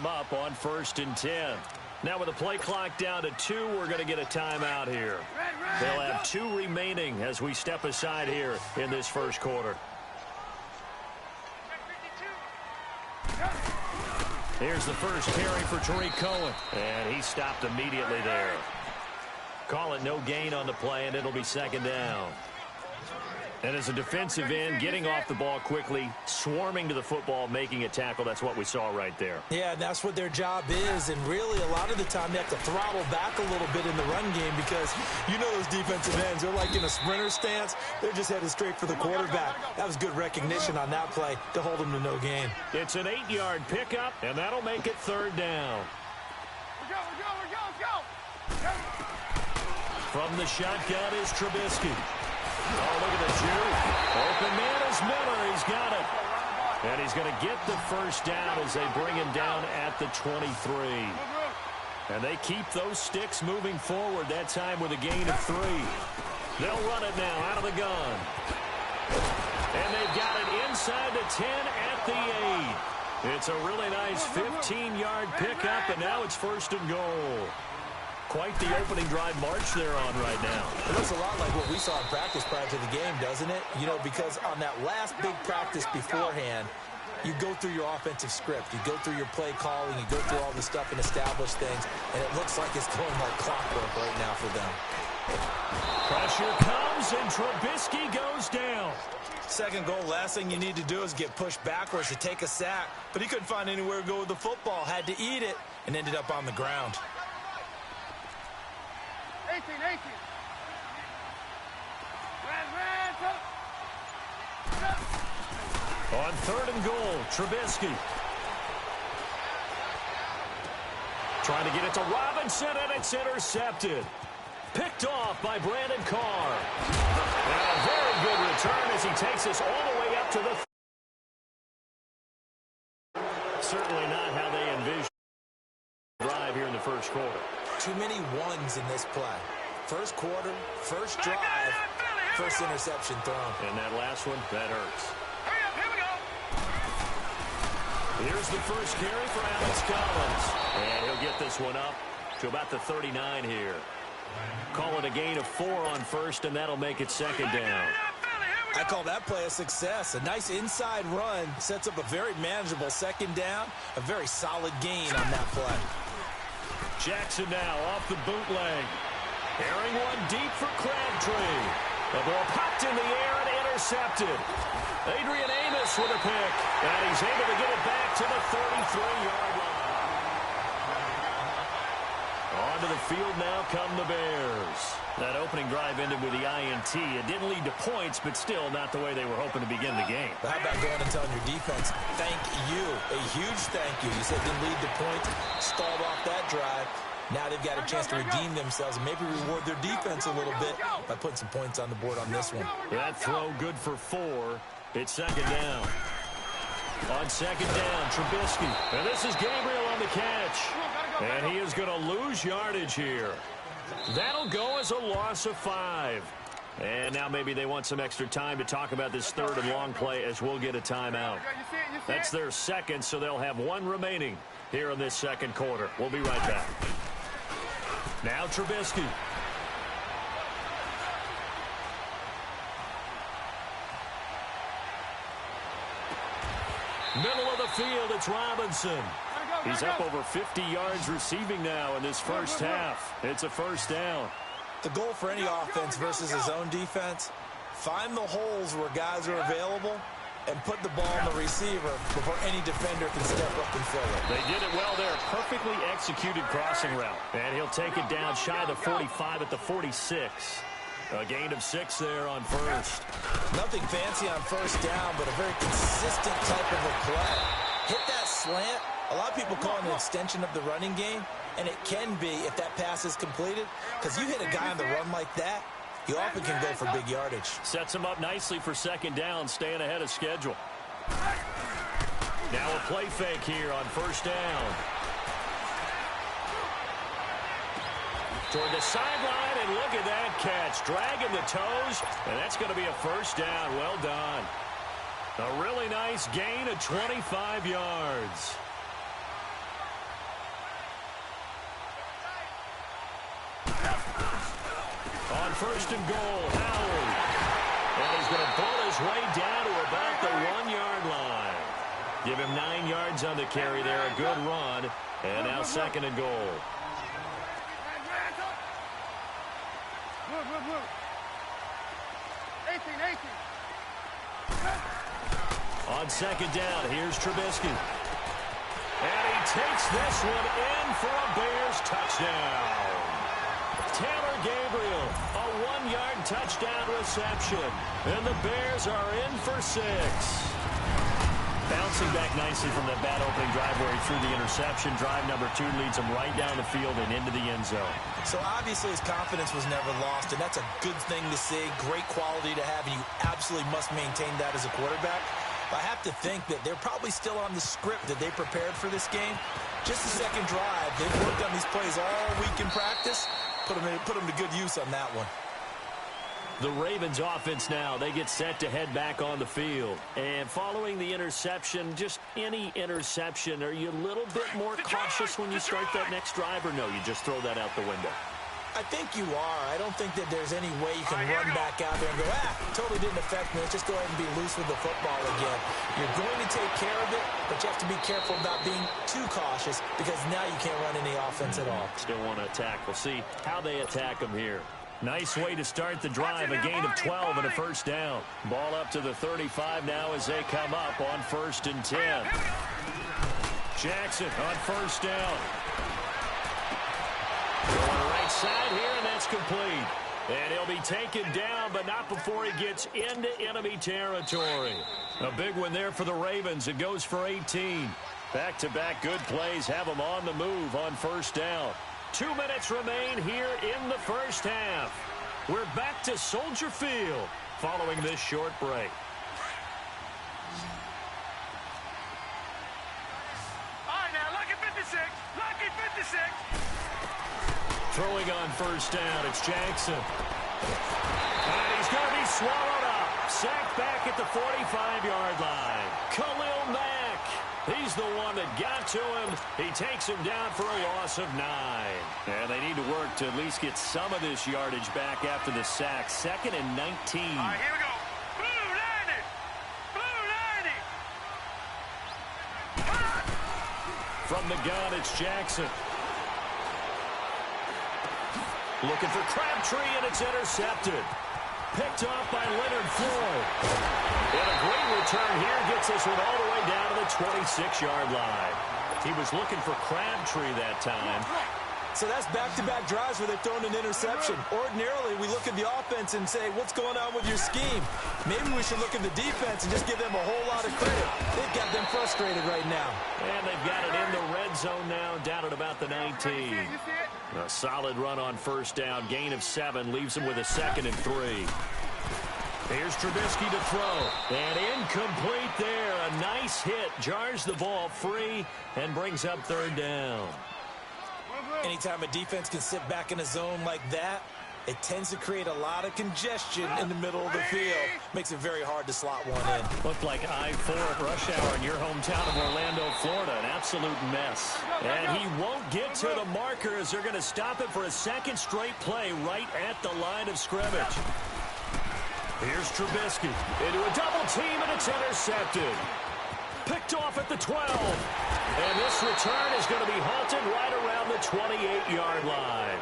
Up on 1st and 10. Now with the play clock down to 2, we're going to get a timeout here. They'll have 2 remaining as we step aside here in this first quarter. Here's the first carry for Tariq Cohen, and he stopped immediately there. Call it no gain on the play, and it'll be 2nd down. And as a defensive end, getting off the ball quickly, swarming to the football, making a tackle, that's what we saw right there. Yeah, that's what their job is, and really a lot of the time they have to throttle back a little bit in the run game because you know those defensive ends, they're like in a sprinter stance. They're just headed straight for the quarterback. That was good recognition on that play to hold them to no gain. It's an 8-yard pickup, and that'll make it 3rd down. We're go. From the shotgun is Trubisky. Oh, look at the juke. Open man is Miller. He's got it. And he's going to get the first down as they bring him down at the 23. And they keep those sticks moving forward, that time with a gain of 3. They'll run it now out of the gun. And they've got it inside the 10 at the 8. It's a really nice 15-yard pickup, and now it's 1st and goal. Quite the opening drive march they're on right now. It looks a lot like what we saw in practice prior to the game, doesn't it? You know, because on that last big practice beforehand, you go through your offensive script. You go through your play calling. You go through all the stuff and establish things. And it looks like it's going like clockwork right now for them. Pressure comes, and Trubisky goes down. 2nd goal, last thing you need to do is get pushed backwards to take a sack. But he couldn't find anywhere to go with the football. Had to eat it and ended up on the ground. 18. On 3rd and goal, Trubisky. Trying to get it to Robinson, and it's intercepted. Picked off by Brandon Carr. And a very good return as he takes us all the way up to the... Certainly not how they envisioned the drive here in the first quarter. Too many ones in this play. First quarter, first drive, first interception thrown. And that last one, that hurts. Hurry up, here we go. Here's the first carry for Alex Collins. And he'll get this one up to about the 39 here. Call it a gain of 4 on 1st, and that'll make it 2nd down. I call that play a success. A nice inside run sets up a very manageable 2nd down. A very solid gain on that play. Jackson now off the bootleg. Airing one deep for Crabtree. The ball popped in the air and intercepted. Adrian Amos with a pick. And he's able to get it back to the 33-yard line. Onto the field now come the Bears. That opening drive ended with the INT. It didn't lead to points, but still not the way they were hoping to begin the game. But how about going and telling your defense, thank you, a huge thank you. You said it didn't lead to points, stalled off that drive. Now they've got a chance to redeem themselves and maybe reward their defense a little bit by putting some points on the board on this one. That throw good for 4. It's 2nd down. On 2nd down, Trubisky. And this is Gabriel on the catch. And he is going to lose yardage here. That'll go as a loss of 5. And now maybe they want some extra time to talk about this 3rd and long play as we'll get a timeout. That's their 2nd, so they'll have 1 remaining here in this 2nd quarter. We'll be right back. Now Trubisky. Middle of the field, it's Robinson. He's up over 50 yards receiving now in this first half. It's a 1st down. The goal for any offense versus his own defense, find the holes where guys are available and put the ball on the receiver before any defender can step up and fill it. They did it well there. Perfectly executed crossing route. And he'll take it down shy of the 45 at the 46. A gain of 6 there on 1st. Nothing fancy on 1st down, but a very consistent type of a play. Hit that slant. A lot of people call it an extension of the running game, and it can be if that pass is completed, because you hit a guy on the run like that, he often can go for big yardage. Sets him up nicely for 2nd down, staying ahead of schedule. Now a play fake here on 1st down. Toward the sideline, and look at that catch. Dragging the toes, and that's going to be a 1st down. Well done. A really nice gain of 25 yards. first and goal. Howard. And he's going to pull his way down to about the 1-yard line. Give him 9 yards on the carry there. A good run. And now second and goal. Move. 18. On second down, here's Trubisky. And he takes this one in for a Bears touchdown. Taylor Gabriel, a 1-yard touchdown reception. And the Bears are in for 6. Bouncing back nicely from that bad opening drive where he threw the interception. Drive number 2 leads him right down the field and into the end zone. So obviously his confidence was never lost, and that's a good thing to see. Great quality to have, and you absolutely must maintain that as a quarterback. But I have to think that they're probably still on the script that they prepared for this game. Just the second drive, they've worked on these plays all week in practice. Put them to good use on that one. The Ravens offense now, they get set to head back on the field. And following the interception, just any interception, are you a little bit more cautious when you start that next drive, or no, you just throw that out the window? I think you are. I don't think that there's any way you can run back out there and go, totally didn't affect me. Let's just go ahead and be loose with the football again. You're going to take care of it, but you have to be careful about being too cautious because now you can't run any offense at all. Still want to attack. We'll see how they attack them here. Nice way to start the drive. A gain of 12 and a first down. Ball up to the 35 now as they come up on 1st and 10. Jackson on first down. Going right side here, and that's complete. And he'll be taken down, but not before he gets into enemy territory. A big one there for the Ravens. It goes for 18. Back-to-back good plays have them on the move on first down. 2 minutes remain here in the first half. We're back to Soldier Field following this short break. All right, now, lucky 56. Lucky 56. Throwing on first down, it's Jackson. And he's going to be swallowed up. Sacked back at the 45-yard line. Khalil Mack. He's the one that got to him. He takes him down for a loss of 9. And they need to work to at least get some of this yardage back after the sack. 2nd and 19. All right, here we go. Blue 90. From the gun, it's Jackson. Looking for Crabtree, and it's intercepted. Picked off by Leonard Floyd. And a great return here gets this one all the way down to the 26-yard line. He was looking for Crabtree that time. So that's back-to-back drives where they've thrown an interception. Ordinarily, we look at the offense and say, what's going on with your scheme? Maybe we should look at the defense and just give them a whole lot of credit. They've got them frustrated right now. And they've got it in the red zone now, down at about the 19. A solid run on first down. Gain of 7 leaves them with a 2nd and 3. Here's Trubisky to throw. And incomplete there. A nice hit. Jars the ball free and brings up 3rd down. Anytime a defense can sit back in a zone like that, it tends to create a lot of congestion in the middle of the field. Makes it very hard to slot one in. Looked like I-4 at rush hour in your hometown of Orlando, Florida. An absolute mess. And he won't get to the marker as they're going to stop it for a 2nd straight play right at the line of scrimmage. Here's Trubisky into a double team, and it's intercepted. Picked off at the 12. And this return is going to be halted right around the 28-yard line.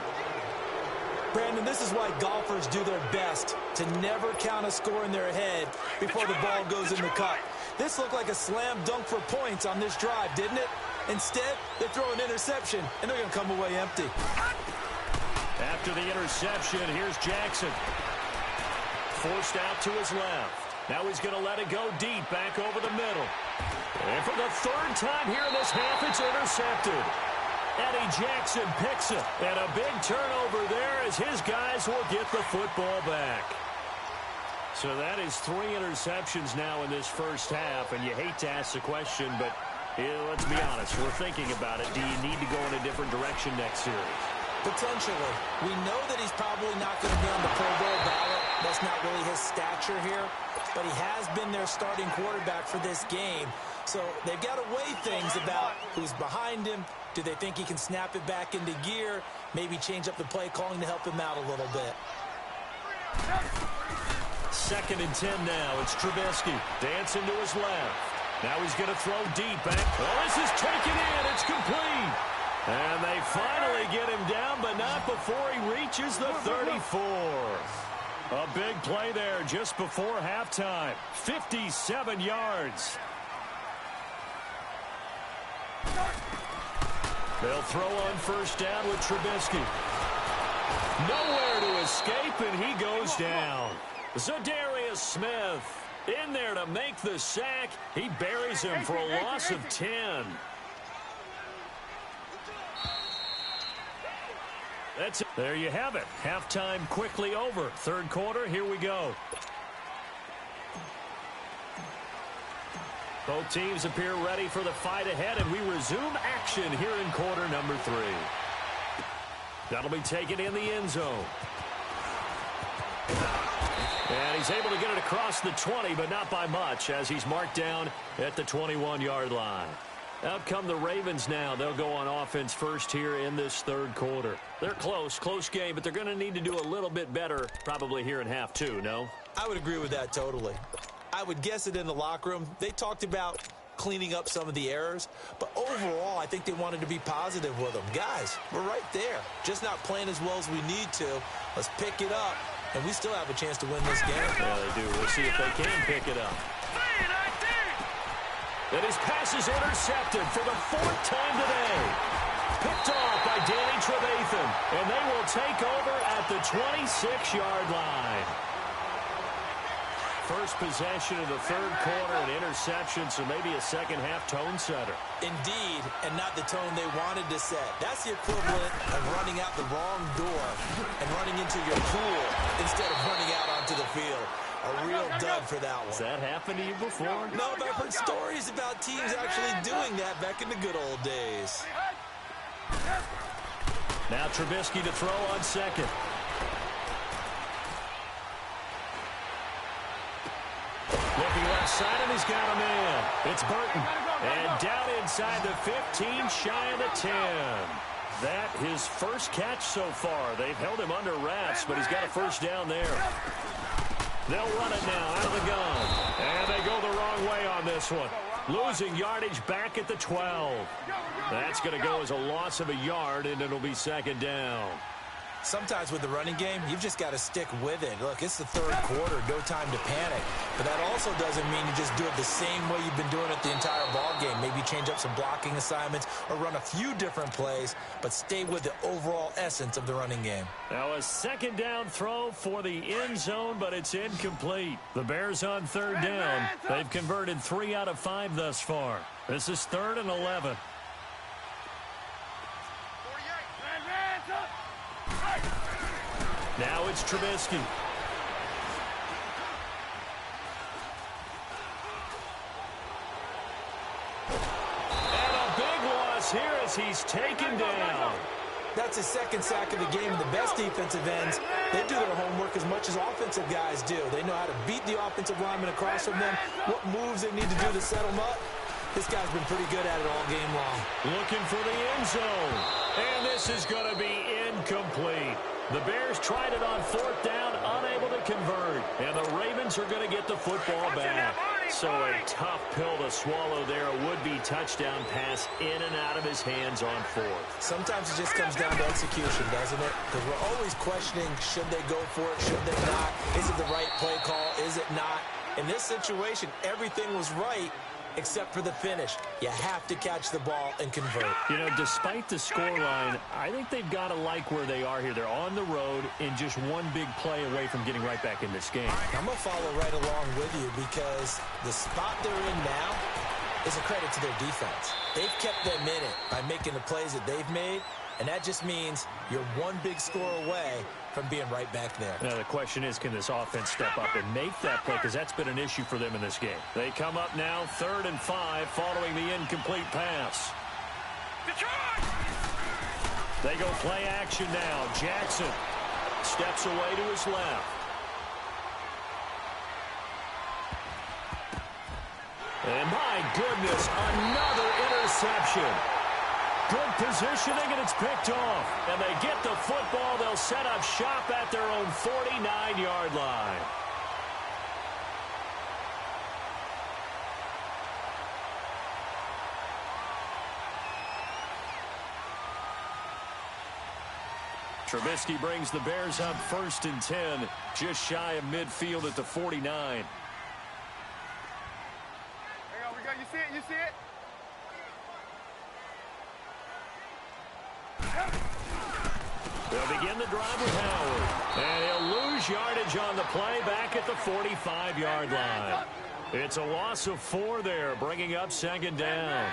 Brandon, this is why golfers do their best to never count a score in their head before the ball goes in the cup. This looked like a slam dunk for points on this drive, didn't it? Instead, they throw an interception, and they're going to come away empty. After the interception, here's Jackson. Forced out to his left. Now he's going to let it go deep, back over the middle. And for the 3rd time here in this half, it's intercepted. Eddie Jackson picks it. And a big turnover there as his guys will get the football back. So that is 3 interceptions now in this first half. And you hate to ask the question, but let's be honest. We're thinking about it. Do you need to go in a different direction next series? Potentially. We know that he's probably not going to be on the Pro Bowl ballot. That's not really his stature here. But he has been their starting quarterback for this game. So they've got to weigh things about who's behind him. Do they think he can snap it back into gear? Maybe change up the play calling to help him out a little bit. 2nd and 10 now. It's Trubisky dancing to his left. Now he's going to throw deep. Well, this is taken in. It's complete. And they finally get him down, but not before he reaches the 34. A big play there just before halftime. 57 yards. They'll throw on 1st down with Trubisky. Nowhere to escape, and he goes down. Zadarius Smith in there to make the sack. He buries him for a loss of 10. That's it. There you have it. Halftime quickly over. 3rd quarter, here we go. Both teams appear ready for the fight ahead, and we resume action here in quarter number 3. That'll be taken in the end zone. And he's able to get it across the 20, but not by much, as he's marked down at the 21-yard line. Out come the Ravens now. They'll go on offense first here in this 3rd quarter. They're close game, but they're going to need to do a little bit better probably here in half 2, no? I would agree with that totally. I would guess it in the locker room. They talked about cleaning up some of the errors, but overall, I think they wanted to be positive with them. Guys, we're right there. Just not playing as well as we need to. Let's pick it up, and we still have a chance to win this game. Yeah, they do. We'll see if they can pick it up. And his pass is intercepted for the 4th time today. Picked off by Danny Trevathan, and they will take over at the 26-yard line. First possession of the 3rd quarter, an interception, so maybe a second-half tone setter. Indeed, and not the tone they wanted to set. That's the equivalent of running out the wrong door and running into your pool instead of running out onto the field. A real dud for that one. Has that happened to you before? No, but I've heard stories about teams actually doing that back in the good old days. Now Trubisky to throw on 2nd. Looking left side, and he's got a man. It's Burton. And down inside the 15, shy of the 10. That his first catch so far. They've held him under wraps, but he's got a 1st down there. They'll run it now out of the gun. And they go the wrong way on this one. Losing yardage back at the 12. That's going to go as a loss of a yard, and it'll be 2nd down. Sometimes with the running game, you've just got to stick with it. Look, it's the 3rd quarter, no time to panic. But that also doesn't mean you just do it the same way you've been doing it the entire ball game. Maybe change up some blocking assignments or run a few different plays, but stay with the overall essence of the running game. Now a 2nd down throw for the end zone, but it's incomplete. The Bears on 3rd down. They've converted 3 out of 5 thus far. This is 3rd and 11. Now it's Trubisky. And a big loss here as he's taken down. That's his 2nd sack of the game, and the best defensive ends, they do their homework as much as offensive guys do. They know how to beat the offensive lineman across from them, what moves they need to do to set them up. This guy's been pretty good at it all game long. Looking for the end zone. And this is going to be incomplete. The Bears tried it on 4th down, unable to convert. And the Ravens are going to get the football back. So a tough pill to swallow there. A would-be touchdown pass in and out of his hands on 4th. Sometimes it just comes down to execution, doesn't it? Because we're always questioning, should they go for it, should they not? Is it the right play call? Is it not? In this situation, everything was right, except for the finish. You have to catch the ball and convert. You know, despite the scoreline, I think they've got to like where they are here. They're on the road and just one big play away from getting right back in this game. I'm going to follow right along with you because the spot they're in now is a credit to their defense. They've kept them in it by making the plays that they've made, and that just means you're one big score away from being right back there. Now, the question is, can this offense step up and make that play? Because that's been an issue for them in this game. They come up now 3rd and 5 following the incomplete pass. They go play action now. Jackson steps away to his left. And my goodness, another interception. Good positioning, and it's picked off. And they get the football. They'll set up shop at their own 49-yard line. Trubisky brings the Bears up 1st and 10, just shy of midfield at the 49. Hang on, we got, you see it, you see it? They'll begin the drive with Howard, and he'll lose yardage on the play back at the 45-yard line. It's a loss of 4 there, bringing up 2nd down.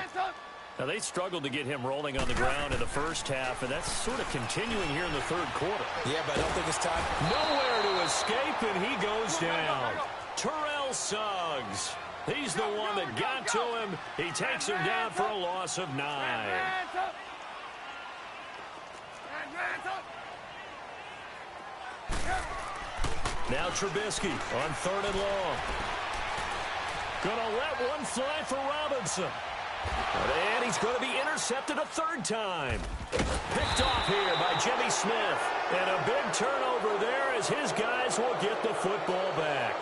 Now, they struggled to get him rolling on the ground in the first half, and that's sort of continuing here in the 3rd quarter. Yeah, but I don't think it's time. Nowhere to escape, and he goes down. Terrell Suggs. He's the one that got to him. He takes him down for a loss of 9. Now Trubisky on 3rd and long. Gonna let one fly for Robinson. And he's going to be intercepted a 3rd time. Picked off here by Jimmy Smith. And a big turnover there as his guys will get the football back.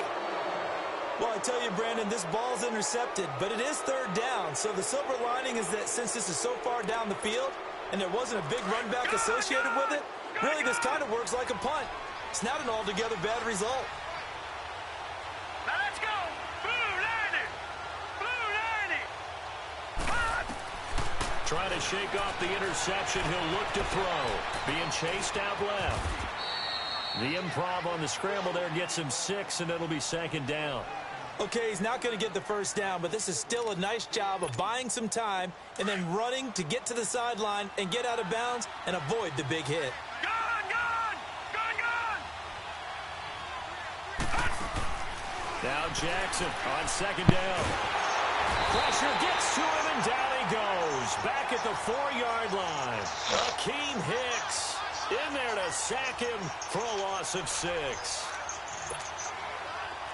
Well, I tell you, Brandon, this ball's intercepted, but it is 3rd down. So the silver lining is that since this is so far down the field and there wasn't a big run back associated with it, really this kind of works like a punt. It's not an altogether bad result. Now let's go. Blue Lightning. Blue Lightning. Trying to shake off the interception. He'll look to throw. Being chased out left. The improv on the scramble there gets him 6, and it'll be 2nd down. Okay, he's not going to get the 1st down, but this is still a nice job of buying some time and then running to get to the sideline and get out of bounds and avoid the big hit. Now Jackson on 2nd down. Pressure gets to him, and down he goes. Back at the 4-yard line. Akeem Hicks in there to sack him for a loss of 6.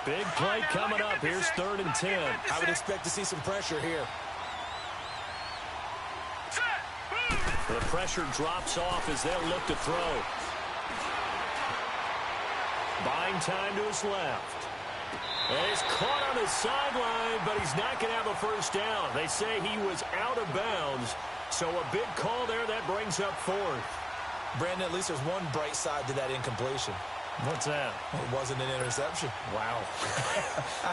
Big play coming up. Here's 3rd and 10. I would expect to see some pressure here. The pressure drops off as they'll look to throw. Buying time to his left. And he's caught on the sideline, but he's not going to have a 1st down. They say he was out of bounds, so a big call there that brings up 4th. Brandon, at least there's one bright side to that incompletion. What's that? It wasn't an interception. Wow.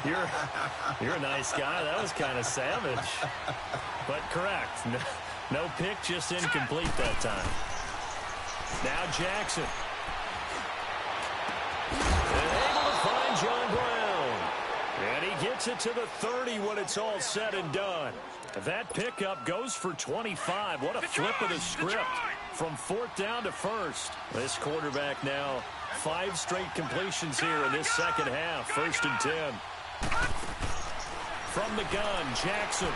You're a nice guy. That was kind of savage. But correct. No pick, just incomplete that time. Now Jackson. And able to find John Brown. And he gets it to the 30 when it's all said and done. That pickup goes for 25. What a flip of the script. From 4th down to 1st. This quarterback now 5 straight completions here in this 2nd half. 1st and 10. From the gun, Jackson.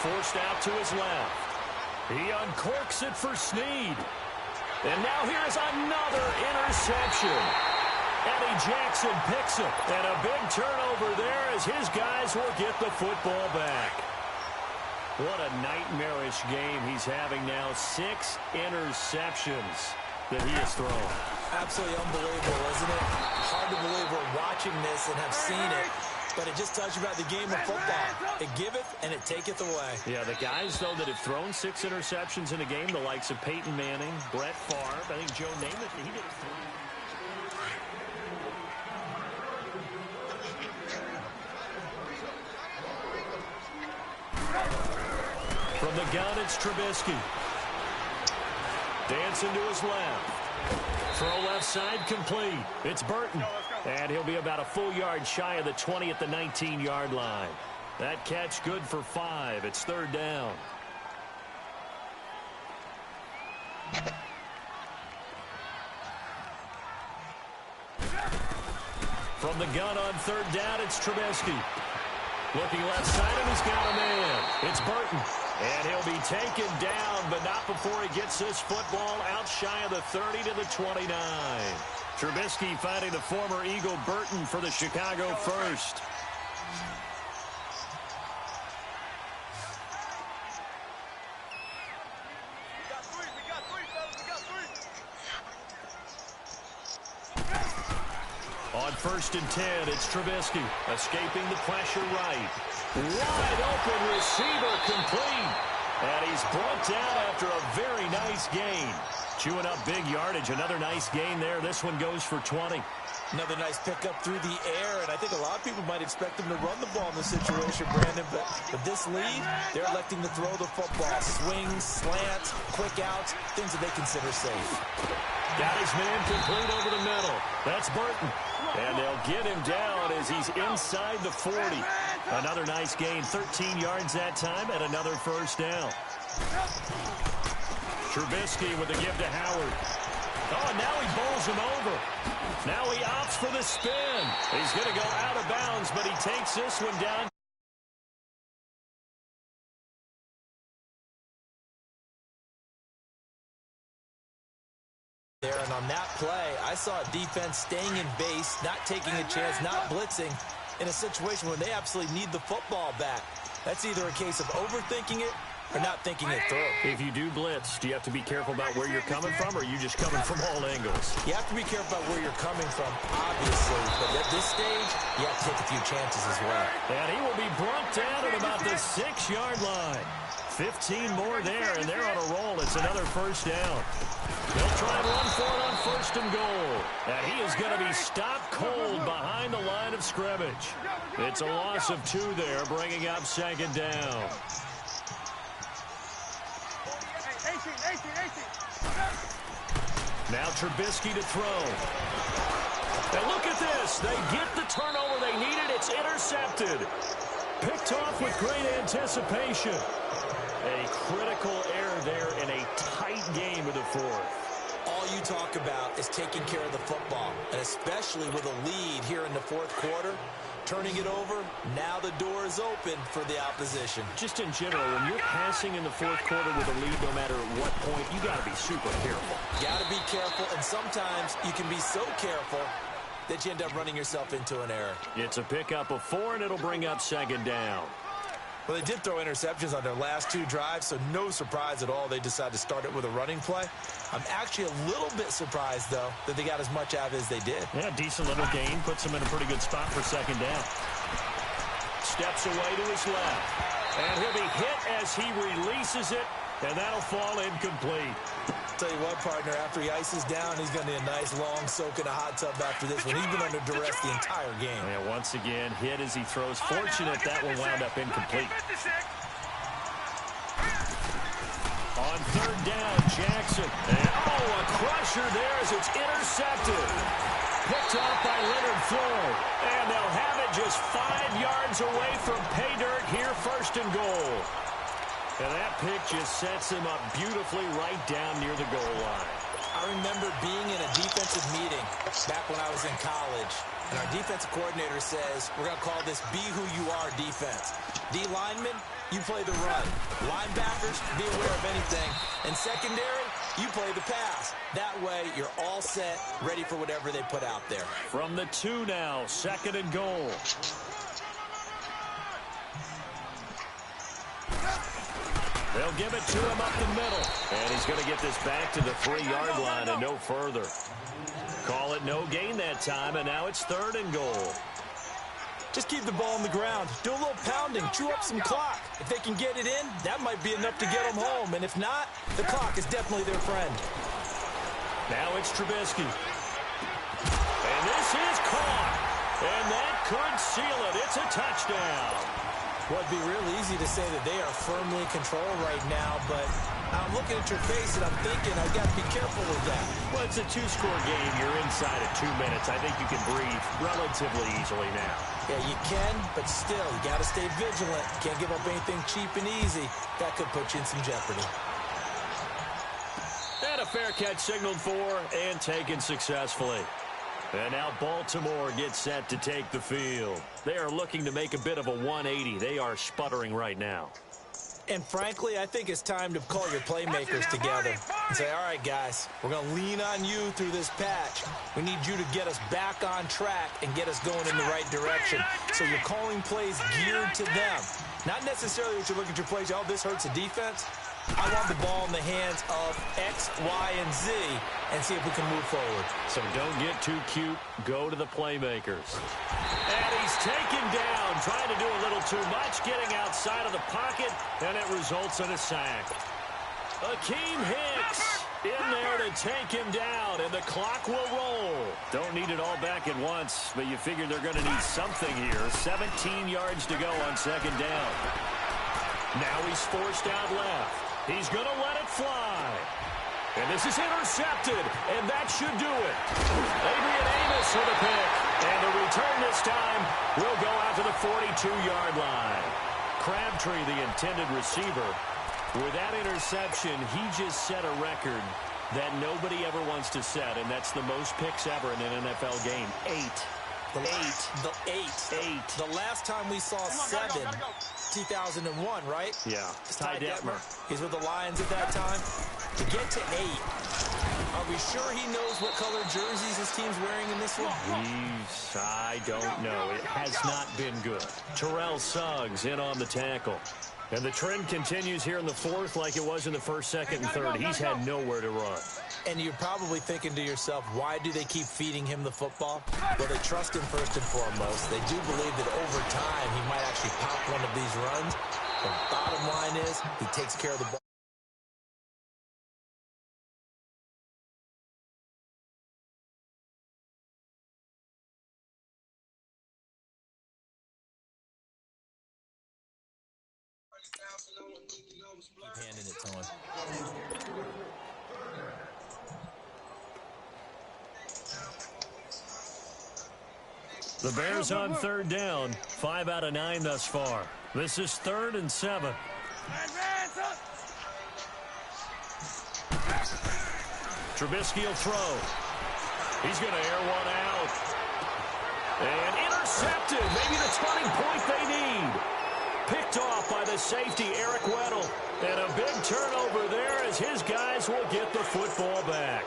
Forced out to his left. He uncorks it for Snead. And now here's another interception. Eddie Jackson picks it. And a big turnover there as his guys will get the football back. What a nightmarish game he's having now. 6 interceptions that he has thrown. Absolutely unbelievable, isn't it? Hard to believe we're watching this and have seen it. But it just tells you about the game of football. It giveth and it taketh away. Yeah, the guys, though, that have thrown 6 interceptions in a game, the likes of Peyton Manning, Brett Favre, I think Joe Namath, he did 3. From the gun, it's Trubisky. Dancing to his left. Throw left side complete. It's Burton. And he'll be about a full yard shy of the 20 at the 19-yard line. That catch good for 5. It's 3rd down. From the gun on 3rd down, it's Trubisky. Looking left side, and he's got a man. It's Burton. And he'll be taken down, but not before he gets this football out shy of the 30 to the 29. Trubisky finding the former Eagle Burton for the Chicago first. On 1st and 10, it's Trubisky escaping the pressure right. Wide open receiver complete. And he's brought down after a very nice gain. Chewing up big yardage. Another nice gain there. This one goes for 20. Another nice pickup through the air, and I think a lot of people might expect him to run the ball in this situation, Brandon, but with this lead, they're electing to throw the football. Swings, slants, quick outs, things that they consider safe. Got his man complete over the middle. That's Burton. And they'll get him down as he's inside the 40. Another nice gain, 13 yards that time, and another first down. Trubisky with the give to Howard. Oh, and now he bowls him over. Now he opts for the spin. He's going to go out of bounds, but he takes this one down. There, and on that play, I saw a defense staying in base, not taking a chance, not blitzing in a situation where they absolutely need the football back. That's either a case of overthinking it or not thinking it through. If you do blitz, do you have to be careful about where you're coming from, or are you just coming from all angles? You have to be careful about where you're coming from, obviously, but at this stage, you have to take a few chances as well. And he will be brought down at about the 6-yard line. 15 more there, and they're on a roll. It's another first down. They'll try and run for it on 1st and goal. And he is going to be stopped cold behind the line of scrimmage. It's a loss of 2 there, bringing up 2nd down. Now Trubisky to throw. And look at this. They get the turnover they needed. It's intercepted. Picked off with great anticipation. A critical error there in a tight game of the 4th. All you talk about is taking care of the football, and especially with a lead here in the 4th quarter. Turning it over, now the door is open for the opposition. Just in general, when you're passing in the 4th quarter with a lead, no matter at what point, you got to be super careful. Got to be careful, and sometimes you can be so careful that you end up running yourself into an error. It's a pickup of 4, and it'll bring up 2nd down. Well, they did throw interceptions on their last 2 drives, so no surprise at all they decided to start it with a running play. I'm actually a little bit surprised, though, that they got as much out of it as they did. Yeah, decent little gain. Puts them in a pretty good spot for 2nd down. Steps away to his left. And he'll be hit as he releases it, and that'll fall incomplete. Tell you what, partner, after he ices down, he's going to need a nice long soak in a hot tub after this one. He's been under duress the entire game. And once again, hit as he throws. Fortunate that one wound up incomplete. On 3rd down, Jackson. And, a crusher there as it's intercepted. Picked off by Leonard Floyd. And they'll have it just 5 yards away from pay dirt here, 1st and goal. And that pick just sets him up beautifully right down near the goal line. I remember being in a defensive meeting back when I was in college, and our defensive coordinator says, we're going to call this Be Who You Are defense. D linemen, you play the run. Linebackers, be aware of anything. And secondary, you play the pass. That way, you're all set, ready for whatever they put out there. From the 2 now, 2nd and goal. They'll give it to him up the middle. And he's going to get this back to the 3-yard line and no further. Call it no gain that time, and now it's 3rd and goal. Just keep the ball on the ground. Do a little pounding. Chew up some clock. If they can get it in, that might be enough to get them home. And if not, the clock is definitely their friend. Now it's Trubisky. And this is caught. And that could seal it. It's a touchdown. Well, it'd be real easy to say that they are firmly in control right now, but I'm looking at your face and I'm thinking I've got to be careful with that. Well, it's a 2-score game. You're inside of 2 minutes. I think you can breathe relatively easily now. Yeah, you can, but still, you got to stay vigilant. You can't give up anything cheap and easy. That could put you in some jeopardy. And a fair catch signaled for and taken successfully. And now Baltimore gets set to take the field. They are looking to make a bit of a 180. They are sputtering right now. And frankly, I think it's time to call your playmakers together and say, all right, guys, we're going to lean on you through this patch. We need you to get us back on track and get us going in the right direction. So you're calling plays geared to them. Not necessarily that you look at your plays, oh, this hurts the defense. I want the ball in the hands of X, Y, and Z and see if we can move forward. So don't get too cute. Go to the playmakers. And he's taken down, trying to do a little too much, getting outside of the pocket, and it results in a sack. Akeem Hicks in there to take him down, and the clock will roll. Don't need it all back at once, but you figure they're going to need something here. 17 yards to go on second down. Now he's forced out left. He's going to let it fly. And this is intercepted, and that should do it. Adrian Amos for the pick, and the return this time will go out to the 42-yard line. Crabtree, the intended receiver. With that interception, he just set a record that nobody ever wants to set, and that's the most picks ever in an NFL game. 8. The last time we saw 7, 2001, right? Yeah, Ty Detmer. Detmer. He's with the Lions at that time. To get to 8, are we sure he knows what color jerseys his team's wearing in this one? I don't know. It has not been good. Terrell Suggs in on the tackle. And the trend continues here in the fourth like it was in the first, second, and third. He's had nowhere to run. And you're probably thinking to yourself, why do they keep feeding him the football? Well, they trust him first and foremost. They do believe that over time he might actually pop one of these runs. The bottom line is he takes care of the ball. Keep handing it to him. The Bears on third down. 5 out of 9 thus far. This is 3rd and 7. Trubisky will throw. He's going to air one out. And intercepted. Maybe the turning point they need. Picked off by the safety, Eric Weddle. And a big turnover there as his guys will get the football back.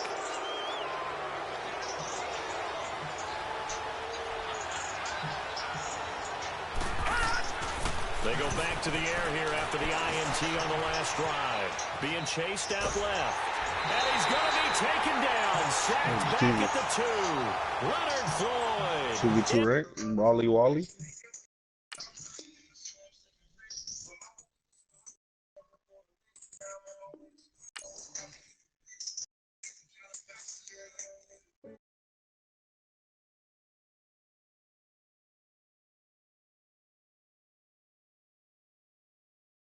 They go back to the air here after the INT on the last drive. Being chased out left. And he's going to be taken down. Sacked back at the 2. Leonard Floyd. 2v2, right? Wally.